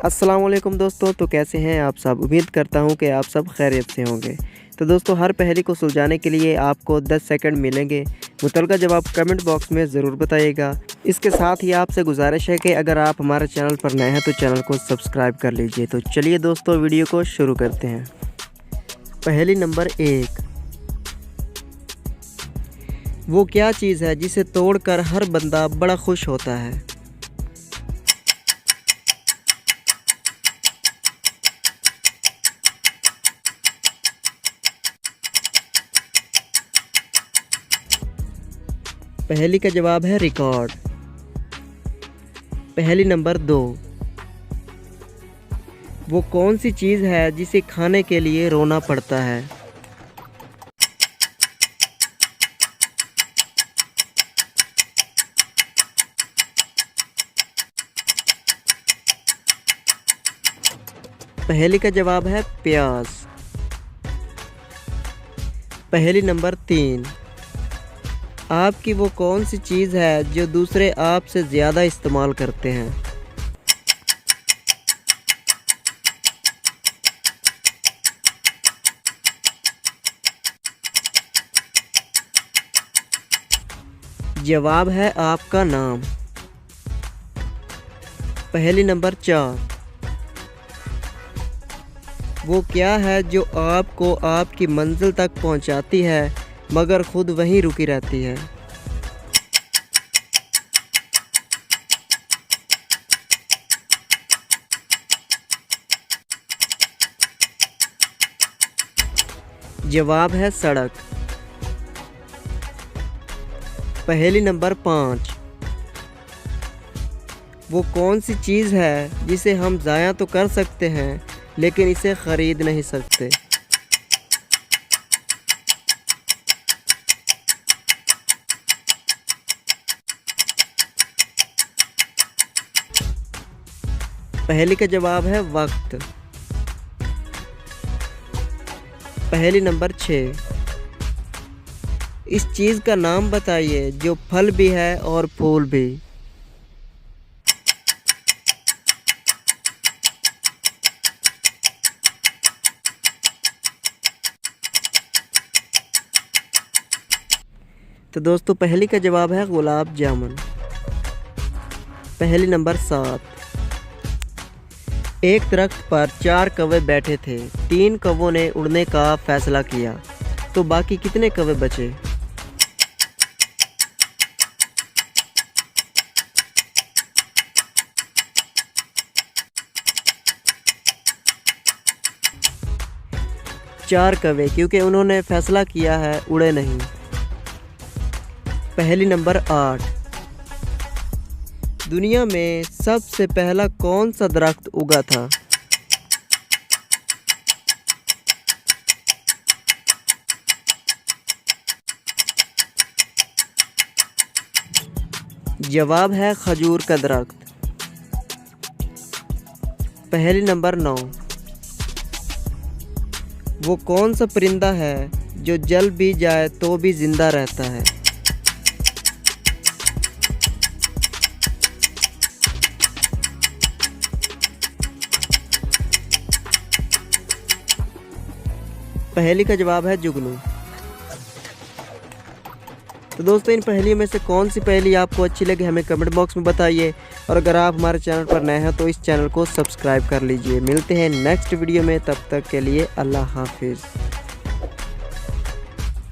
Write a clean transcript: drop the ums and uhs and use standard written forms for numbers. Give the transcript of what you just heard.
अस्सलाम वालेकुम दोस्तों। तो कैसे हैं आप सब। उम्मीद करता हूं कि आप सब खैरियत से होंगे। तो दोस्तों, हर पहेली को सुलझाने के लिए आपको 10 सेकंड मिलेंगे। मुतलका जवाब कमेंट बॉक्स में ज़रूर बताइएगा। इसके साथ ही आपसे गुजारिश है कि अगर आप हमारे चैनल पर नए हैं तो चैनल को सब्सक्राइब कर लीजिए। तो चलिए दोस्तों, वीडियो को शुरू करते हैं। पहेली नंबर 1। वो क्या चीज़ है जिसे तोड़कर हर बंदा बड़ा खुश होता है। पहेली का जवाब है रिकॉर्ड। पहेली नंबर 2। वो कौन सी चीज़ है जिसे खाने के लिए रोना पड़ता है। पहेली का जवाब है प्याज। पहेली नंबर 3। आपकी वो कौन सी चीज़ है जो दूसरे आपसे ज़्यादा इस्तेमाल करते हैं। जवाब है आपका नाम। पहेली नंबर 4। वो क्या है जो आपको आपकी मंजिल तक पहुंचाती है मगर खुद वहीं रुकी रहती है। जवाब है सड़क। पहेली नंबर 5। वो कौन सी चीज़ है जिसे हम ज़ाया तो कर सकते हैं लेकिन इसे ख़रीद नहीं सकते। पहेली का जवाब है वक्त। पहेली नंबर 6। इस चीज़ का नाम बताइए जो फल भी है और फूल भी। तो दोस्तों, पहेली का जवाब है गुलाब जामुन। पहेली नंबर 7। एक दरख्त पर 4 कौवे बैठे थे। 3 कौवों ने उड़ने का फैसला किया, तो बाकी कितने कौवे बचे। चार कौवे, क्योंकि उन्होंने फैसला किया है उड़े नहीं। पहेली नंबर 8। दुनिया में सबसे पहला कौन सा दरख्त उगा था। जवाब है खजूर का दरख्त। पहेली नंबर 9। वो कौन सा परिंदा है जो जल भी जाए तो भी जिंदा रहता है। पहेली का जवाब है जुगनू। तो दोस्तों, इन पहेलियों में से कौन सी पहेली आपको अच्छी लगी हमें कमेंट बॉक्स में बताइए। और अगर आप हमारे चैनल पर नए हैं तो इस चैनल को सब्सक्राइब कर लीजिए। मिलते हैं नेक्स्ट वीडियो में, तब तक के लिए अल्लाह हाफिज़।